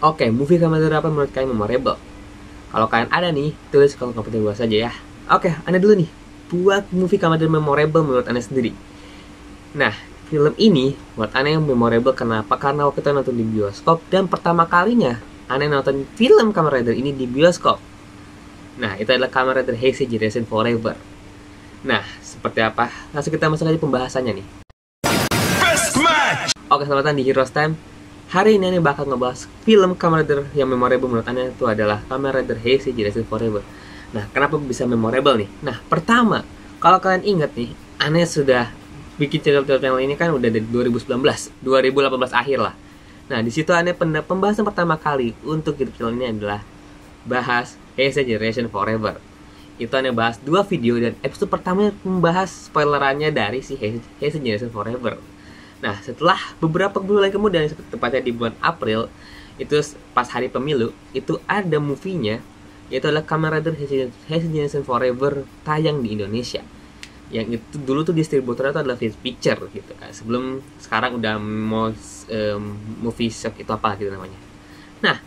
Oke, movie Kamen Rider apa menurut kalian memorable? Kalau kalian ada nih, tulis kalau nggak penting saja ya. Oke, Anda dulu nih. Buat movie Kamen Rider memorable menurut Anda sendiri. Nah, film ini buat Anda yang memorable kenapa? Karena waktu kita nonton di bioskop dan pertama kalinya Anda nonton film Kamen Rider ini di bioskop. Nah, itu adalah Kamen Rider Heisei Generation Forever. Nah, seperti apa? Langsung kita masuk aja pembahasannya nih. Oke, selamat datang di Heroes Time. Hari ini bakal ngebahas film Kamen Rider yang memorable menurut Anda itu adalah Kamen Rider Heisei Generation Forever. Nah, kenapa bisa memorable nih? Nah, pertama, kalau kalian ingat nih, Anda sudah bikin channel ini kan udah dari 2019, 2018 akhir lah. Nah, di situ Anda pembahasan pertama kali untuk YouTube channel ini adalah bahas Heisei Generation Forever. Itu Anda bahas 2 video dan episode pertamanya membahas spoilerannya dari si Heisei Generation Forever. Nah, setelah beberapa bulan kemudian, tepatnya di bulan April, itu pas hari pemilu, itu ada movie-nya, yaitu adalah Kamen Rider Heisei Generation Forever tayang di Indonesia. Yang itu dulu tuh distributornya itu adalah Viz Picture gitu kan. Sebelum sekarang udah mau movie shock itu apa gitu namanya. Nah,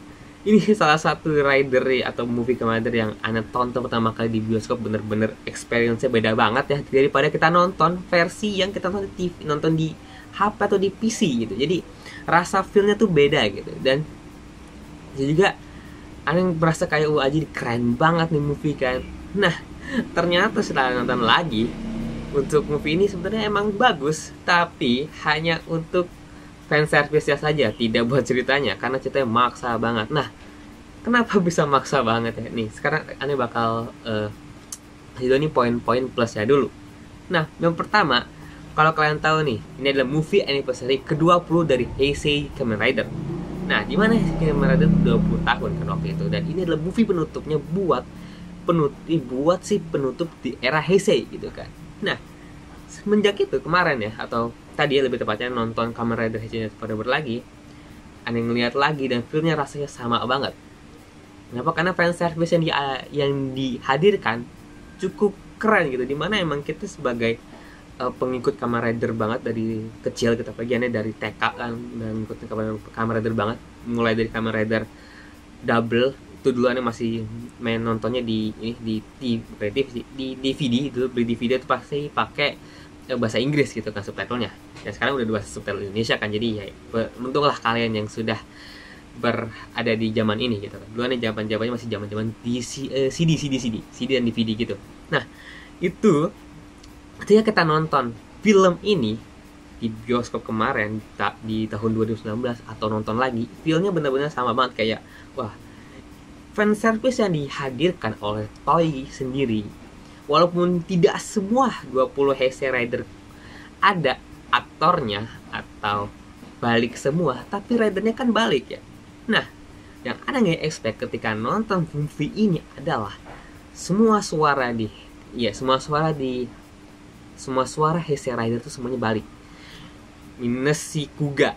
ini salah satu rider atau movie Kamen Rider yang Anda tonton pertama kali di bioskop, bener-bener experience-nya beda banget ya daripada kita nonton versi yang kita nonton di TV, nonton di HP atau di PC gitu. Jadi rasa feel-nya tuh beda gitu. Dan juga ada yang merasa kayak aja keren banget nih movie kan. Nah, ternyata setelah nonton lagi, untuk movie ini sebenarnya emang bagus, tapi hanya untuk fan service-nya saja, tidak buat ceritanya, karena ceritanya maksa banget. Nah, kenapa bisa maksa banget ya? Nih, sekarang Anda bakal ini poin-poin plusnya dulu. Nah, yang pertama, kalau kalian tahu nih, ini adalah movie anniversary ke-20 dari Heisei Kamen Rider. Nah, di mana Heisei Kamen Rider 20 tahun kan waktu itu, dan ini adalah movie penutupnya buat si penutup di era Heisei gitu kan. Nah, semenjak itu kemarin ya, atau tadi ya lebih tepatnya nonton Kamen Rider Heisei Forever lagi, aneh ngeliat lagi dan filmnya rasanya sama banget. Kenapa? Karena fan service yang dihadirkan cukup keren gitu, dimana emang kita sebagai pengikut Kamen Rider banget dari kecil kita bagiannya dari TK kan, dan ngikutin Kamen Rider banget, mulai dari Kamen Rider Double itu dulu aneh masih main nontonnya di DVD dulu, beli DVD itu pasti pakai bahasa Inggris gitu kan subtitlenya. Dan sekarang udah bahasa subtitle Indonesia kan, jadi ya untunglah kalian yang sudah berada di zaman ini gitu kan. Dulu aneh zamannya masih zaman CD dan DVD gitu. Nah, itu ketika kita nonton film ini di bioskop kemarin di tahun 2019 atau nonton lagi, filmnya benar-benar sama banget, kayak wah, fan service yang dihadirkan oleh Toei sendiri, walaupun tidak semua 20 Heisei Rider ada aktornya atau balik semua, tapi ridernya kan balik ya. Nah, yang ada nggak expect ketika nonton movie ini adalah semua suara Heisei Rider tuh semuanya balik. Minus si Kuga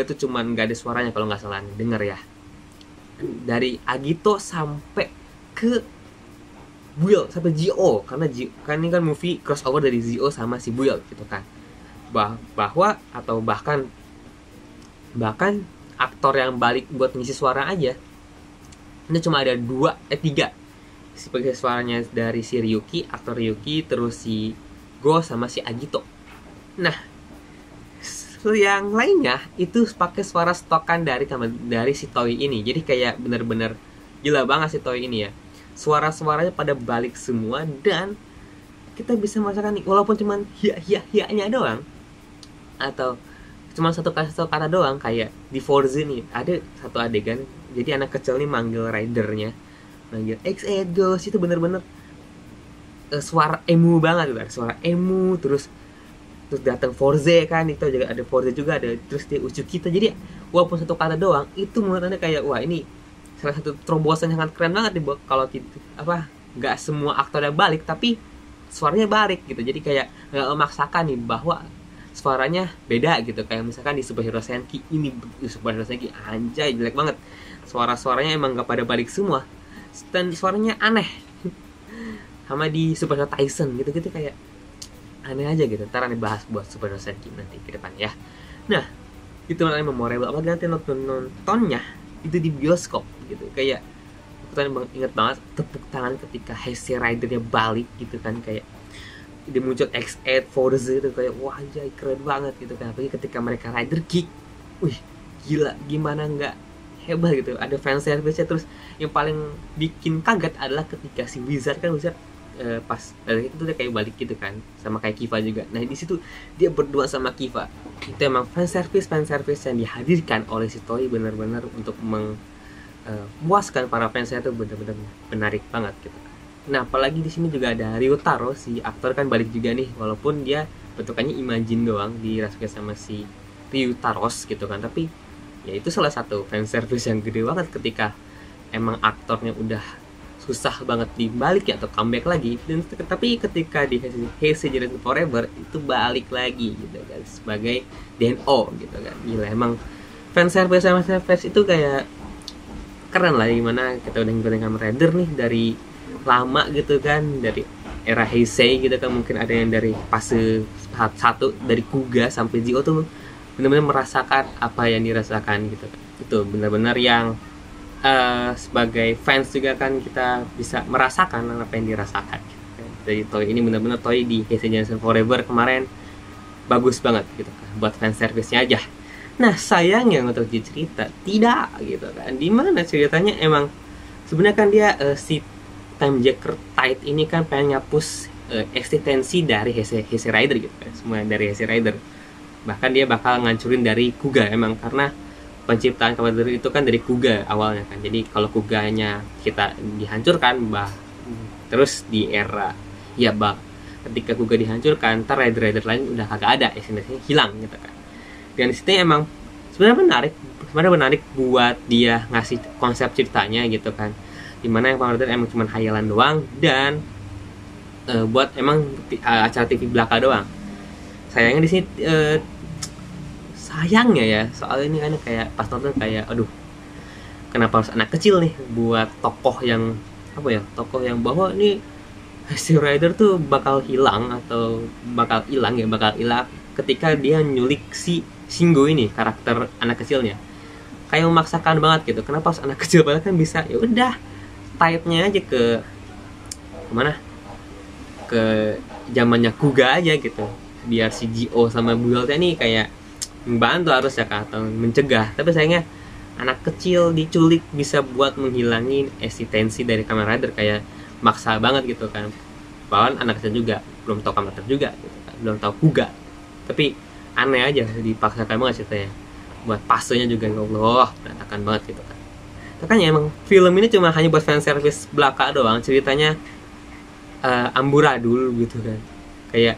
tuh cuman gak ada suaranya kalau nggak salah denger ya. Dari Agito sampai ke Build sampai Gio, karena kan ini kan movie crossover dari Gio sama si Build gitu kan. Bahkan aktor yang balik buat ngisi suara aja ini cuma ada 3 sebagai suaranya, dari si aktor Ryuki, terus si Go sama si Agito. Nah, yang lainnya itu pakai suara stokan dari si Toei ini. Jadi kayak bener-bener gila banget si Toei ini ya. Suara-suaranya pada balik semua, dan kita bisa merasakan nih, walaupun cuman hiya-nya doang, atau cuma satu kata doang, kayak di Forza nih ada satu adegan, jadi anak kecil nih manggil ridernya, manggil X-Edos, itu bener-bener suara emu banget gitu, suara emu. Terus datang Forza kan, itu juga ada Forza juga ada, terus dia ucuk kita. Jadi walaupun satu kata doang, itu menurut anda kayak wah, ini salah satu terobosan yang sangat keren banget nih. Kalau nggak semua aktornya balik tapi suaranya balik gitu, jadi kayak nggak memaksakan nih bahwa suaranya beda gitu. Kayak misalkan di Superhero Senki ini, Superhero Senki anjay jelek banget, suaranya emang nggak pada balik semua dan suaranya aneh. Sama di Superhero Tyson gitu kayak aneh aja gitu. Ntar aneh bahas buat Superhero Senki nanti ke depan ya. Nah, itu namanya memorable. Apalagi nanti nontonnya itu di bioskop gitu. Kayak aku tadi inget banget tepuk tangan ketika Heisei Rider-nya balik gitu kan, kayak dia muncul X8 Forza itu kayak wah anjay keren banget gitu kan. Apalagi ketika mereka rider kick, wih gila, gimana nggak hebat gitu. Ada fan service-nya. Terus yang paling bikin kaget adalah ketika si Wizard pas dari itu dia kayak balik gitu kan, sama kayak Kiva juga. Nah di situ dia berdua sama Kiva, itu emang fan service yang dihadirkan oleh si Toei benar-benar untuk memuaskan para fansnya, itu benar-benar menarik banget gitu. Nah apalagi di sini juga ada Ryotaro, si aktor kan balik juga nih, walaupun dia bentukannya imagine doang dirasukin sama si Ryutaros gitu kan, tapi ya itu salah satu fan service yang gede banget ketika emang aktornya udah susah banget dibalik ya atau comeback lagi, dan tapi ketika di Heisei Generation Forever itu balik lagi gitu kan sebagai DNO gitu kan. Gila emang fan service itu kayak keren lah, gimana kita udah ngikutin Kamen Rider nih dari lama gitu kan, dari era Heisei gitu kan. Mungkin ada yang dari fase 1 dari Kuga sampai Zi-O tuh benar-benar merasakan apa yang dirasakan gitu kan. Itu benar-benar yang sebagai fans juga kan kita bisa merasakan apa yang dirasakan gitu kan. Jadi Toei ini benar-benar Toei di Heisei Generation Forever kemarin bagus banget gitu kan buat fan service-nya aja. Nah sayangnya untuk cerita tidak gitu kan, dimana ceritanya emang sebenarnya kan dia si Time Jacker Tide ini kan pengen ngapus eksistensi dari Heisei Rider gitu kan, semua dari Heisei Rider. Bahkan dia bakal ngancurin dari Kuga emang, karena penciptaan Kamen Rider itu kan dari Kuga awalnya kan. Jadi kalau Kuganya kita dihancurkan, terus di era ketika Kuga dihancurkan, ntar Rider lain udah kagak ada, eksistensinya hilang gitu kan. Dan disitu emang sebenarnya menarik buat dia ngasih konsep ceritanya gitu kan, dimana yang Kamen Rider emang cuma hayalan doang, dan buat emang acara TV belaka doang. Sayangnya di sini sayangnya ya, soal ini kan kayak pas nonton kayak aduh, kenapa harus anak kecil nih buat tokoh yang tokoh yang bahwa ini si Rider tuh bakal hilang ketika dia nyulik si Shingo ini, karakter anak kecilnya. Kayak memaksakan banget gitu. Kenapa harus anak kecil, padahal kan bisa ya udah type-nya aja ke mana? Ke zamannya Kuga aja gitu. Biar si Zi-O sama Build-nya nih kayak membantu harusnya kan, atau mencegah. Tapi sayangnya anak kecil diculik bisa buat menghilangin eksistensi dari Kamen Rider, kayak maksa banget gitu kan. Bahkan anak kecil juga belum tahu Kamen Rider juga gitu kan, belum tahu Kuga. Tapi aneh aja, dipaksakan banget ceritanya. Buat pasenya juga ya Allah, berantakan banget gitu kan. Makanya emang film ini cuma hanya buat fan service belaka doang, ceritanya amburadul gitu kan. Kayak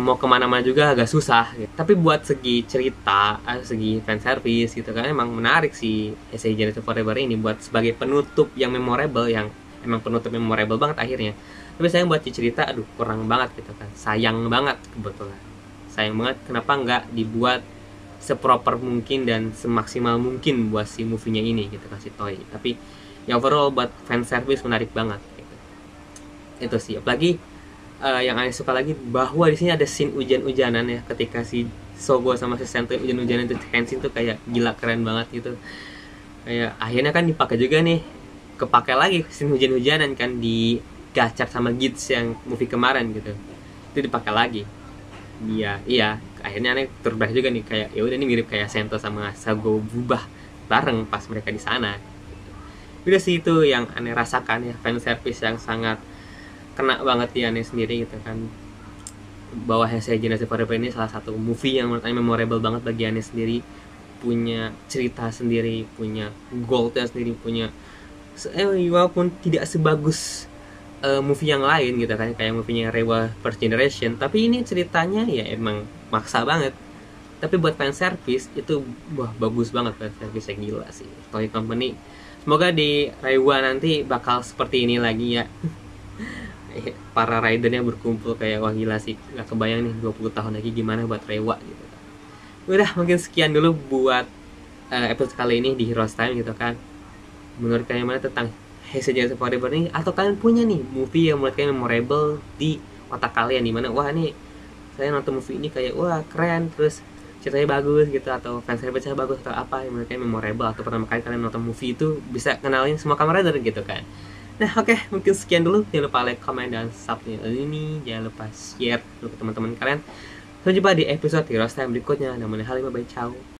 mau kemana-mana juga agak susah gitu. Tapi buat segi cerita, segi fan service gitu kan, emang menarik sih Heisei Generation Forever ini buat sebagai penutup yang memorable, yang emang penutup memorable banget akhirnya. Tapi sayang buat cerita, aduh kurang banget gitu kan. Sayang banget kebetulan. Sayang banget kenapa nggak dibuat seproper mungkin dan semaksimal mungkin buat si movie-nya ini gitu kasih Toei. Tapi yang overall buat fan service menarik banget gitu. Itu sih. Apalagi yang aneh suka lagi bahwa di sini ada scene hujan-hujanan ya, ketika si Sogo sama si Sento hujan-hujanan itu Kenshin tuh kayak gila keren banget gitu. Kayak akhirnya kan dipakai juga nih, kepake lagi scene hujan-hujanan kan di Gachar sama Gits yang movie kemarin gitu. Itu dipakai lagi. Iya, akhirnya aneh terbelah juga nih, kayak ya udah ini mirip kayak Sento sama Sago berubah bareng pas mereka di sana. Udah sih itu yang aneh rasakan ya, fan service yang sangat kena banget di aneh sendiri gitu kan. Bahwa Heisei Generation Forever ini salah satu movie yang menurut aneh memorable banget bagi aneh sendiri, punya cerita sendiri, punya goalnya sendiri, punya walaupun tidak sebagus movie yang lain gitu kan, kayak movie-nya Reiwa First Generation, tapi ini ceritanya ya emang maksa banget. Tapi buat fan service itu bagus banget, fan service yang gila sih Toei Company. Semoga di Reiwa nanti bakal seperti ini lagi ya. Para ridernya berkumpul kayak wah gila sih, gak kebayang nih 20 tahun lagi gimana buat Reiwa gitu. Udah mungkin sekian dulu buat episode kali ini di Heroes Time gitu kan. Menurut kalian mana tentang Heisei Generation Forever ini, atau kalian punya nih movie yang menurut kalian memorable di otak kalian, dimana wah nih saya nonton movie ini kayak wah keren, terus ceritanya bagus gitu, atau fans service-nya bagus, atau apa yang menurut kalian memorable, atau pertama kali kalian nonton movie itu bisa kenalin semua Kamen Rider gitu kan. Nah oke, mungkin sekian dulu. Jangan lupa like, comment, dan subscribe ini. Jangan lupa share dulu ke teman-teman kalian. Sampai jumpa di episode Heroes Time berikutnya. Namanya Halim, bye, ciao.